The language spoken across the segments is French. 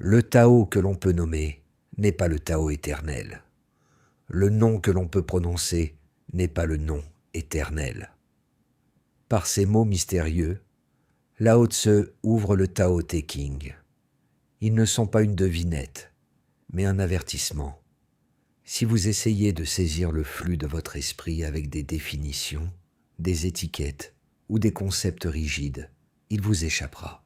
Le Tao que l'on peut nommer n'est pas le Tao éternel. Le nom que l'on peut prononcer n'est pas le nom éternel. Par ces mots mystérieux, Lao Tse ouvre le Tao Te Ching. Ils ne sont pas une devinette, mais un avertissement. Si vous essayez de saisir le flux de votre esprit avec des définitions, des étiquettes ou des concepts rigides, il vous échappera.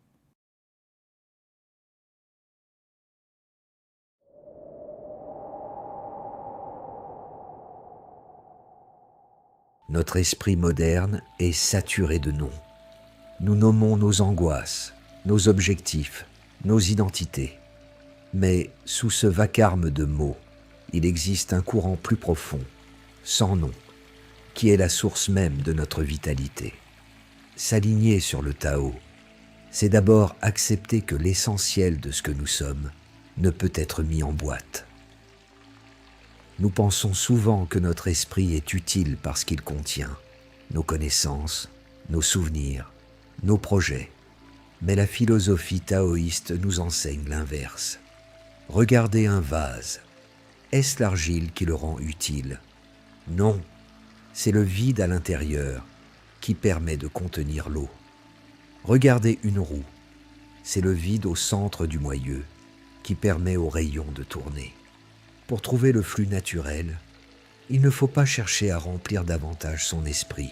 Notre esprit moderne est saturé de noms. Nous nommons nos angoisses, nos objectifs, nos identités. Mais sous ce vacarme de mots, il existe un courant plus profond, sans nom, qui est la source même de notre vitalité. S'aligner sur le Tao, c'est d'abord accepter que l'essentiel de ce que nous sommes ne peut être mis en boîte. Nous pensons souvent que notre esprit est utile parce qu'il contient nos connaissances, nos souvenirs, nos projets. Mais la philosophie taoïste nous enseigne l'inverse. Regardez un vase. Est-ce l'argile qui le rend utile? Non, c'est le vide à l'intérieur qui permet de contenir l'eau. Regardez une roue. C'est le vide au centre du moyeu qui permet aux rayons de tourner. Pour trouver le flux naturel, il ne faut pas chercher à remplir davantage son esprit,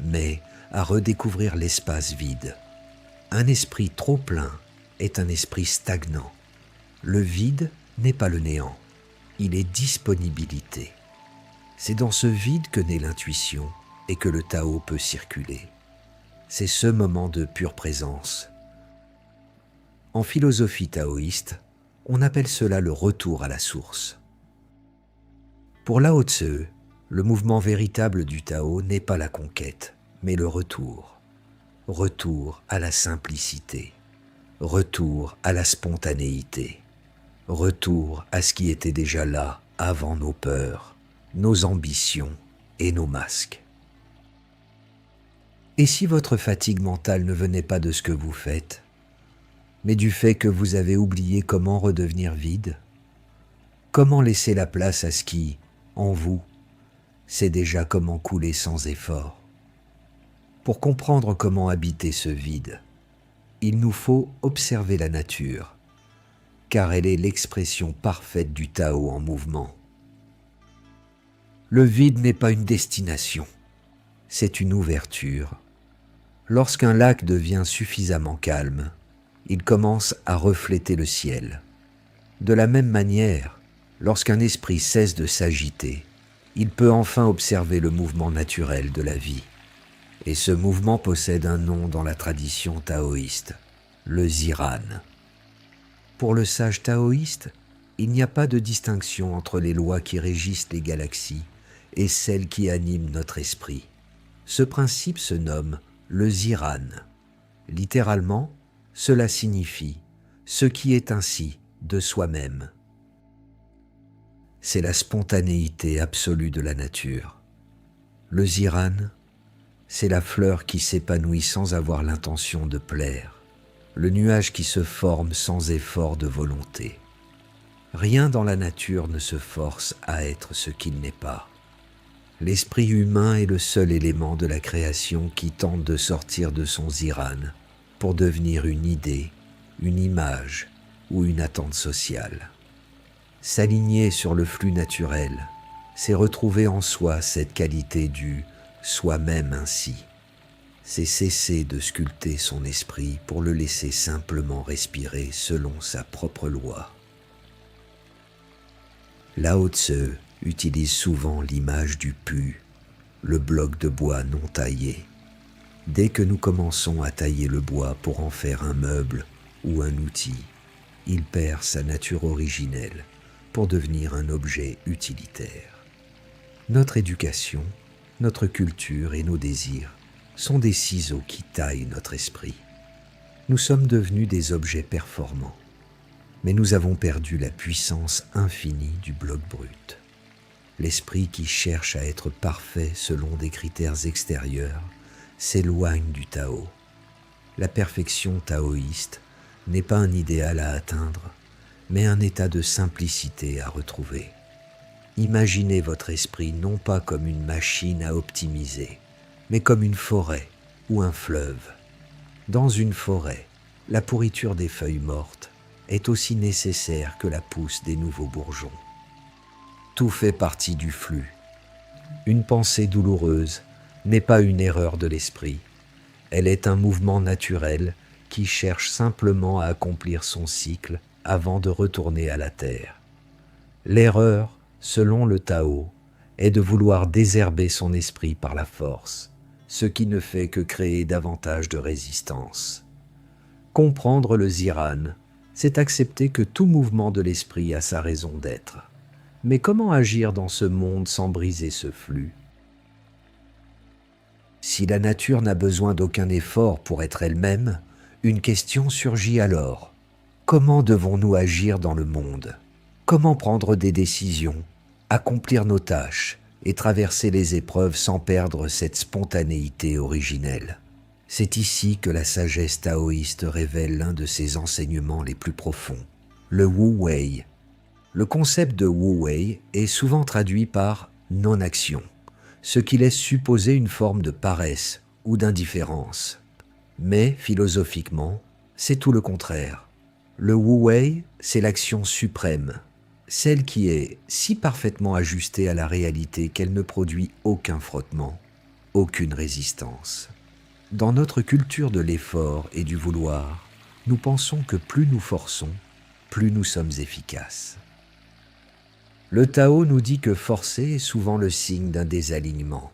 mais à redécouvrir l'espace vide. Un esprit trop plein est un esprit stagnant. Le vide n'est pas le néant, il est disponibilité. C'est dans ce vide que naît l'intuition et que le Tao peut circuler. C'est ce moment de pure présence. En philosophie taoïste, on appelle cela le retour à la source. Pour Lao Tse, le mouvement véritable du Tao n'est pas la conquête, mais le retour. Retour à la simplicité. Retour à la spontanéité. Retour à ce qui était déjà là avant nos peurs, nos ambitions et nos masques. Et si votre fatigue mentale ne venait pas de ce que vous faites, mais du fait que vous avez oublié comment redevenir vide? Comment laisser la place à ce qui, en vous, sait déjà comment couler sans effort? Pour comprendre comment habiter ce vide, il nous faut observer la nature, car elle est l'expression parfaite du Tao en mouvement. Le vide n'est pas une destination, c'est une ouverture. Lorsqu'un lac devient suffisamment calme, il commence à refléter le ciel. De la même manière, lorsqu'un esprit cesse de s'agiter, il peut enfin observer le mouvement naturel de la vie. Et ce mouvement possède un nom dans la tradition taoïste, le Ziran. Pour le sage taoïste, il n'y a pas de distinction entre les lois qui régissent les galaxies et celles qui animent notre esprit. Ce principe se nomme le Ziran. Littéralement, cela signifie ce qui est ainsi de soi-même. C'est la spontanéité absolue de la nature. Le Ziran, c'est la fleur qui s'épanouit sans avoir l'intention de plaire, le nuage qui se forme sans effort de volonté. Rien dans la nature ne se force à être ce qu'il n'est pas. L'esprit humain est le seul élément de la création qui tente de sortir de son Ziran pour devenir une idée, une image ou une attente sociale. S'aligner sur le flux naturel, c'est retrouver en soi cette qualité du soi-même ainsi. C'est cesser de sculpter son esprit pour le laisser simplement respirer selon sa propre loi. Lao Tse utilise souvent l'image du pu, le bloc de bois non taillé. Dès que nous commençons à tailler le bois pour en faire un meuble ou un outil, il perd sa nature originelle pour devenir un objet utilitaire. Notre éducation, notre culture et nos désirs sont des ciseaux qui taillent notre esprit. Nous sommes devenus des objets performants, mais nous avons perdu la puissance infinie du bloc brut. L'esprit qui cherche à être parfait selon des critères extérieurs s'éloigne du Tao. La perfection taoïste n'est pas un idéal à atteindre, mais un état de simplicité à retrouver. Imaginez votre esprit non pas comme une machine à optimiser, mais comme une forêt ou un fleuve. Dans une forêt, la pourriture des feuilles mortes est aussi nécessaire que la pousse des nouveaux bourgeons. Tout fait partie du flux. Une pensée douloureuse n'est pas une erreur de l'esprit. Elle est un mouvement naturel qui cherche simplement à accomplir son cycle avant de retourner à la terre. L'erreur, selon le Tao, est de vouloir désherber son esprit par la force, ce qui ne fait que créer davantage de résistance. Comprendre le Ziran, c'est accepter que tout mouvement de l'esprit a sa raison d'être. Mais comment agir dans ce monde sans briser ce flux ? Si la nature n'a besoin d'aucun effort pour être elle-même, une question surgit alors. Comment devons-nous agir dans le monde ? Comment prendre des décisions, accomplir nos tâches et traverser les épreuves sans perdre cette spontanéité originelle ? C'est ici que la sagesse taoïste révèle l'un de ses enseignements les plus profonds, le Wu Wei. Le concept de Wu Wei est souvent traduit par non-action, ce qui laisse supposer une forme de paresse ou d'indifférence. Mais, philosophiquement, c'est tout le contraire. Le Wu Wei, c'est l'action suprême, celle qui est si parfaitement ajustée à la réalité qu'elle ne produit aucun frottement, aucune résistance. Dans notre culture de l'effort et du vouloir, nous pensons que plus nous forçons, plus nous sommes efficaces. Le Tao nous dit que forcer est souvent le signe d'un désalignement.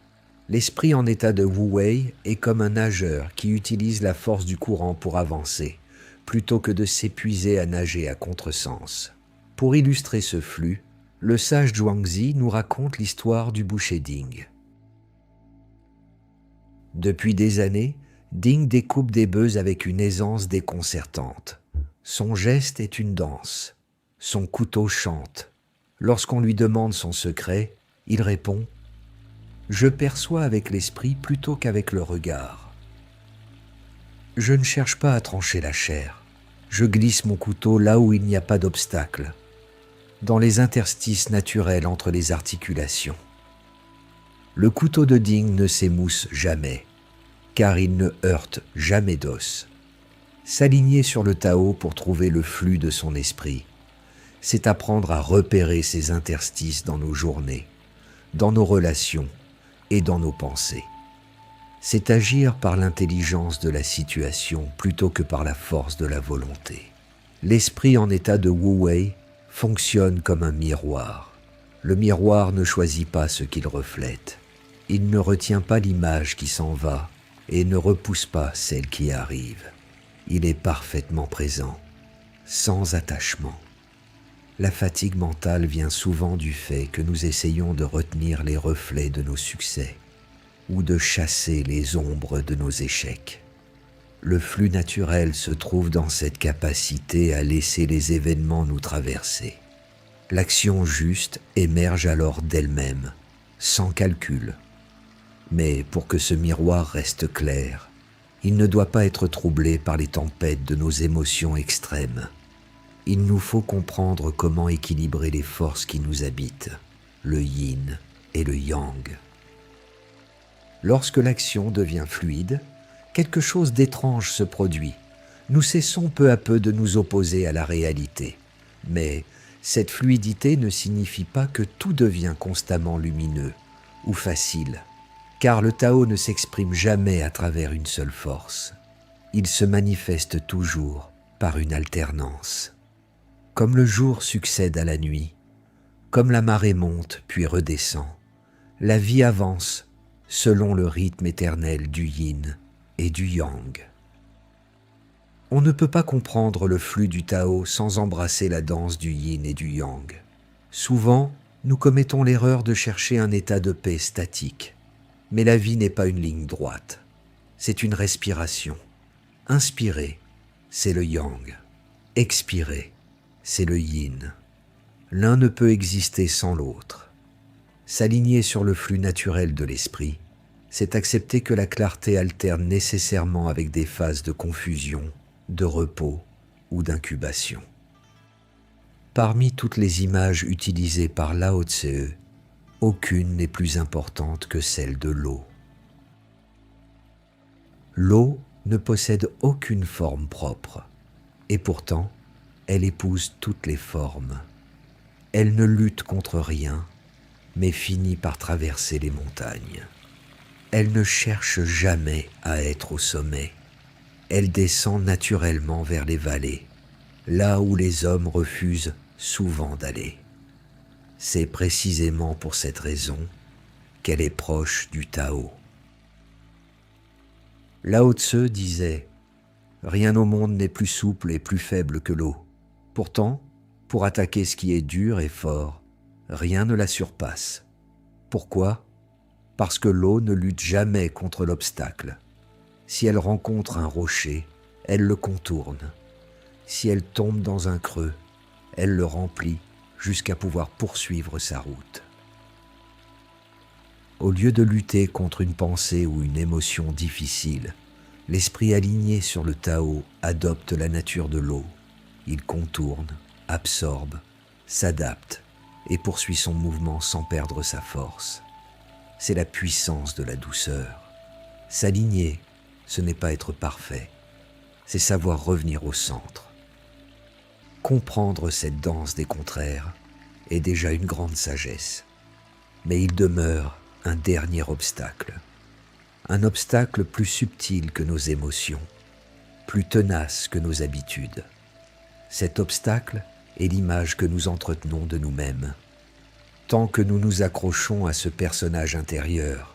L'esprit en état de Wu Wei est comme un nageur qui utilise la force du courant pour avancer, plutôt que de s'épuiser à nager à contresens. Pour illustrer ce flux, le sage Zhuangzi nous raconte l'histoire du boucher Ding. Depuis des années, Ding découpe des bœufs avec une aisance déconcertante. Son geste est une danse. Son couteau chante. Lorsqu'on lui demande son secret, il répond « Je perçois avec l'esprit plutôt qu'avec le regard. Je ne cherche pas à trancher la chair. Je glisse mon couteau là où il n'y a pas d'obstacle, dans les interstices naturels entre les articulations. Le couteau de Ding ne s'émousse jamais, car il ne heurte jamais d'os. S'aligner sur le Tao pour trouver le flux de son esprit, c'est apprendre à repérer ces interstices dans nos journées, dans nos relations et dans nos pensées. C'est agir par l'intelligence de la situation plutôt que par la force de la volonté. L'esprit en état de Wu Wei fonctionne comme un miroir. Le miroir ne choisit pas ce qu'il reflète. Il ne retient pas l'image qui s'en va et ne repousse pas celle qui arrive. Il est parfaitement présent, sans attachement. La fatigue mentale vient souvent du fait que nous essayons de retenir les reflets de nos succès ou de chasser les ombres de nos échecs. Le flux naturel se trouve dans cette capacité à laisser les événements nous traverser. L'action juste émerge alors d'elle-même, sans calcul. Mais pour que ce miroir reste clair, il ne doit pas être troublé par les tempêtes de nos émotions extrêmes. Il nous faut comprendre comment équilibrer les forces qui nous habitent, le yin et le yang. Lorsque l'action devient fluide, quelque chose d'étrange se produit. Nous cessons peu à peu de nous opposer à la réalité. Mais cette fluidité ne signifie pas que tout devient constamment lumineux ou facile, car le Tao ne s'exprime jamais à travers une seule force. Il se manifeste toujours par une alternance. Comme le jour succède à la nuit, comme la marée monte puis redescend, la vie avance selon le rythme éternel du yin et du yang. On ne peut pas comprendre le flux du Tao sans embrasser la danse du yin et du yang. Souvent, nous commettons l'erreur de chercher un état de paix statique. Mais la vie n'est pas une ligne droite. C'est une respiration. Inspirer, c'est le yang. Expirer, c'est le yin. L'un ne peut exister sans l'autre. S'aligner sur le flux naturel de l'esprit, c'est accepter que la clarté alterne nécessairement avec des phases de confusion, de repos ou d'incubation. Parmi toutes les images utilisées par Lao Tse, aucune n'est plus importante que celle de l'eau. L'eau ne possède aucune forme propre, et pourtant, elle épouse toutes les formes. Elle ne lutte contre rien, mais finit par traverser les montagnes. Elle ne cherche jamais à être au sommet. Elle descend naturellement vers les vallées, là où les hommes refusent souvent d'aller. C'est précisément pour cette raison qu'elle est proche du Tao. Lao Tse disait « Rien au monde n'est plus souple et plus faible que l'eau. Pourtant, pour attaquer ce qui est dur et fort, rien ne la surpasse. Pourquoi ? Parce que l'eau ne lutte jamais contre l'obstacle. Si elle rencontre un rocher, elle le contourne. Si elle tombe dans un creux, elle le remplit jusqu'à pouvoir poursuivre sa route. » Au lieu de lutter contre une pensée ou une émotion difficile, l'esprit aligné sur le Tao adopte la nature de l'eau. Il contourne, absorbe, s'adapte et poursuit son mouvement sans perdre sa force. C'est la puissance de la douceur. S'aligner, ce n'est pas être parfait, c'est savoir revenir au centre. Comprendre cette danse des contraires est déjà une grande sagesse, mais il demeure un dernier obstacle. Un obstacle plus subtil que nos émotions, plus tenace que nos habitudes. Cet obstacle est l'image que nous entretenons de nous-mêmes. Tant que nous nous accrochons à ce personnage intérieur,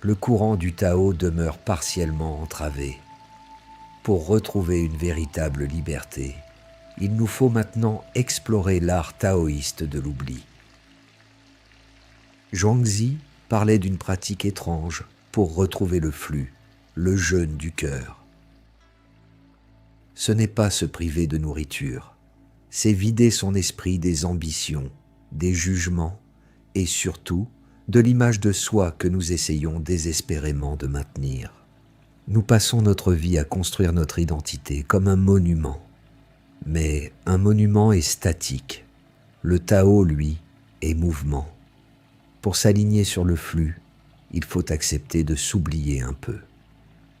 le courant du Tao demeure partiellement entravé. Pour retrouver une véritable liberté, il nous faut maintenant explorer l'art taoïste de l'oubli. Zhuangzi parlait d'une pratique étrange pour retrouver le flux, le jeûne du cœur. Ce n'est pas se priver de nourriture, c'est vider son esprit des ambitions, des jugements et surtout de l'image de soi que nous essayons désespérément de maintenir. Nous passons notre vie à construire notre identité comme un monument. Mais un monument est statique. Le Tao, lui, est mouvement. Pour s'aligner sur le flux, il faut accepter de s'oublier un peu.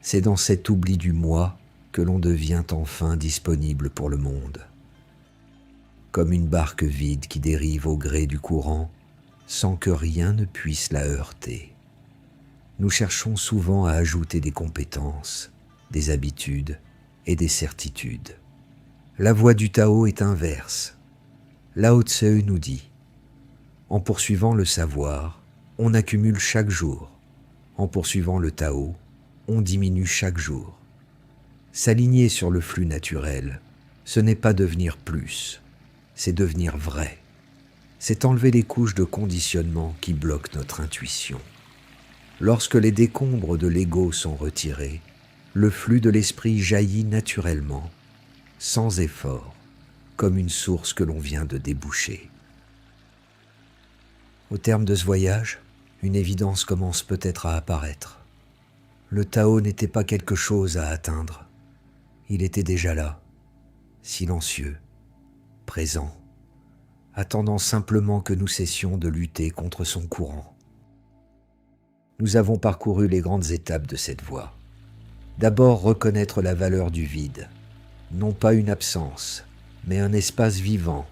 C'est dans cet oubli du moi que l'on devient enfin disponible pour le monde. Comme une barque vide qui dérive au gré du courant, sans que rien ne puisse la heurter. Nous cherchons souvent à ajouter des compétences, des habitudes et des certitudes. La voie du Tao est inverse. Lao Tse nous dit « En poursuivant le savoir, on accumule chaque jour. En poursuivant le Tao, on diminue chaque jour. » S'aligner sur le flux naturel, ce n'est pas devenir plus, c'est devenir vrai. C'est enlever les couches de conditionnement qui bloquent notre intuition. Lorsque les décombres de l'ego sont retirés, le flux de l'esprit jaillit naturellement, sans effort, comme une source que l'on vient de déboucher. Au terme de ce voyage, une évidence commence peut-être à apparaître. Le Tao n'était pas quelque chose à atteindre. Il était déjà là, silencieux, présent, attendant simplement que nous cessions de lutter contre son courant. Nous avons parcouru les grandes étapes de cette voie. D'abord, reconnaître la valeur du vide. Non pas une absence, mais un espace vivant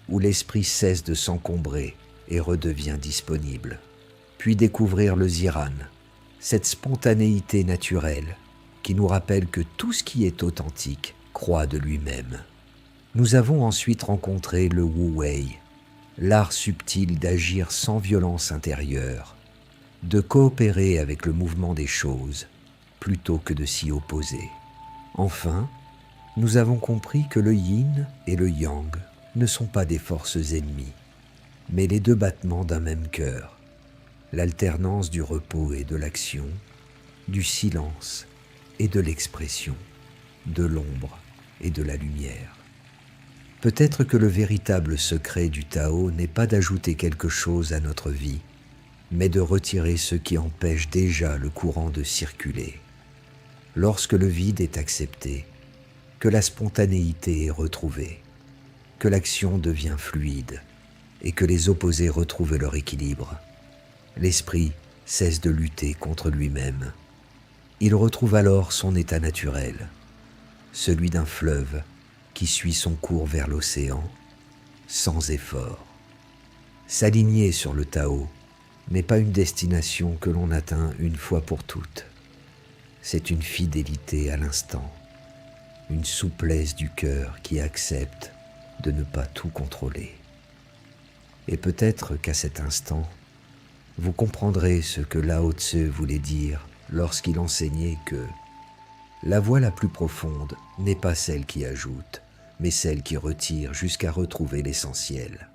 où l'esprit cesse de s'encombrer et redevient disponible. Puis découvrir le Ziran, cette spontanéité naturelle qui nous rappelle que tout ce qui est authentique croît de lui-même. Nous avons ensuite rencontré le Wu Wei, l'art subtil d'agir sans violence intérieure, de coopérer avec le mouvement des choses plutôt que de s'y opposer. Enfin, nous avons compris que le yin et le yang ne sont pas des forces ennemies, mais les deux battements d'un même cœur, l'alternance du repos et de l'action, du silence et de l'expression, de l'ombre et de la lumière. Peut-être que le véritable secret du Tao n'est pas d'ajouter quelque chose à notre vie, mais de retirer ce qui empêche déjà le courant de circuler. Lorsque le vide est accepté, que la spontanéité est retrouvée, que l'action devient fluide et que les opposés retrouvent leur équilibre. L'esprit cesse de lutter contre lui-même. Il retrouve alors son état naturel, celui d'un fleuve qui suit son cours vers l'océan, sans effort. S'aligner sur le Tao n'est pas une destination que l'on atteint une fois pour toutes. C'est une fidélité à l'instant, une souplesse du cœur qui accepte de ne pas tout contrôler. Et peut-être qu'à cet instant, vous comprendrez ce que Lao Tse voulait dire lorsqu'il enseignait que la voie la plus profonde n'est pas celle qui ajoute, mais celle qui retire jusqu'à retrouver l'essentiel.